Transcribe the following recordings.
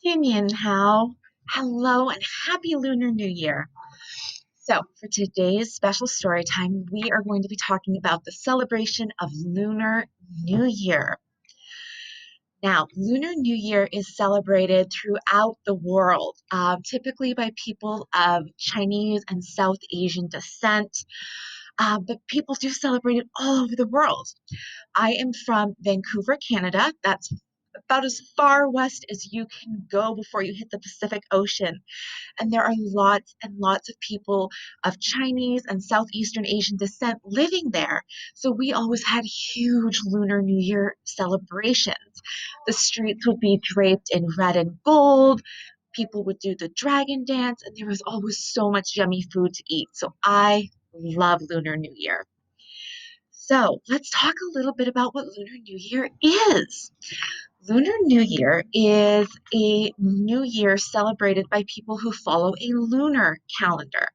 Opinion how. Hello and happy Lunar New Year. So, for today's special story time, we are going to be talking about the celebration of Lunar New Year. Now, Lunar New Year is celebrated throughout the world, typically by people of Chinese and South Asian descent, but people do celebrate it all over the world. I am from Vancouver, Canada. That's about as far west as you can go before you hit the Pacific Ocean. And there are lots and lots of people of Chinese and Southeastern Asian descent living there. So we always had huge Lunar New Year celebrations. The streets would be draped in red and gold. People would do the dragon dance, and there was always so much yummy food to eat. So I love Lunar New Year. So let's talk a little bit about what Lunar New Year is. Lunar New Year is a new year celebrated by people who follow a lunar calendar.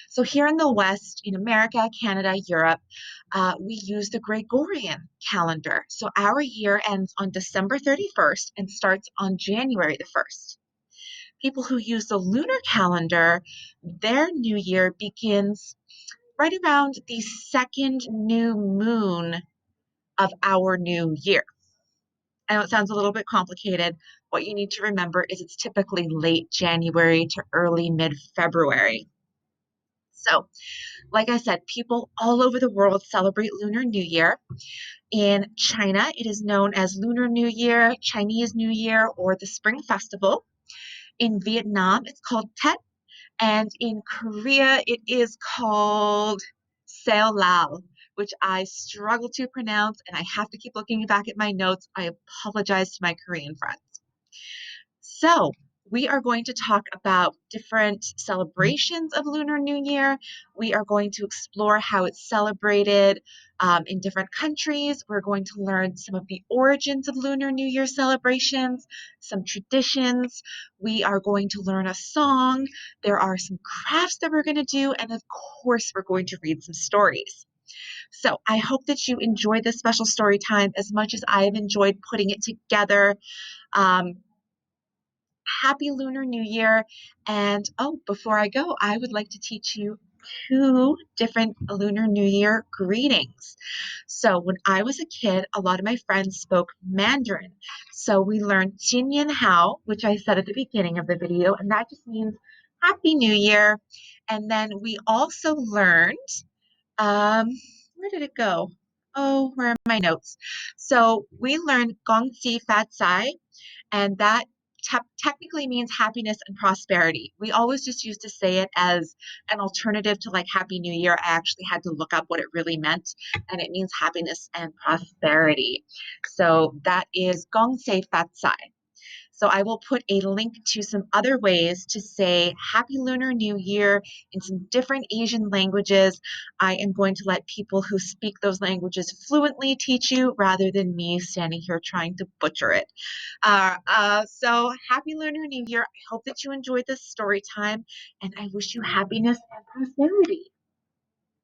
So here in the West, in America, Canada, Europe, we use the Gregorian calendar. So our year ends on December 31st and starts on January the 1st. People who use the lunar calendar, their new year begins right around the second new moon of our new year. I know it sounds a little bit complicated. What you need to remember is it's typically late January to early mid-February. So, like I said, people all over the world celebrate Lunar New Year. In China, it is known as Lunar New Year, Chinese New Year, or the Spring Festival. In Vietnam, it's called Tet, and in Korea, it is called Seo Lao, which I struggle to pronounce, and I have to keep looking back at my notes. I apologize to my Korean friends. So, we are going to talk about different celebrations of Lunar New Year. We are going to explore how it's celebrated in different countries. We're going to learn some of the origins of Lunar New Year celebrations, some traditions. We are going to learn a song. There are some crafts that we're going to do. And of course, we're going to read some stories. So I hope that you enjoy this special story time as much as I have enjoyed putting it together. Um, Happy Lunar New Year. And oh, before I go, I would like to teach you two different Lunar New Year greetings. So when I was a kid, a lot of my friends spoke Mandarin. So we learned Jin Yin Hao, which I said at the beginning of the video, and that just means Happy New Year. And then we also learned, um, where did it go? Oh, where are my notes? So we learned Gong Xi Fat Sai, and that technically means happiness and prosperity. We always just used to say it as an alternative to like Happy New Year. I actually had to look up what it really meant, and it means happiness and prosperity. So that is Gong Se Fat Sai. So I will put a link to some other ways to say Happy Lunar New Year in some different Asian languages. I am going to let people who speak those languages fluently teach you rather than me standing here trying to butcher it. So happy Lunar New Year. I hope that you enjoyed this story time, and I wish you happiness and prosperity.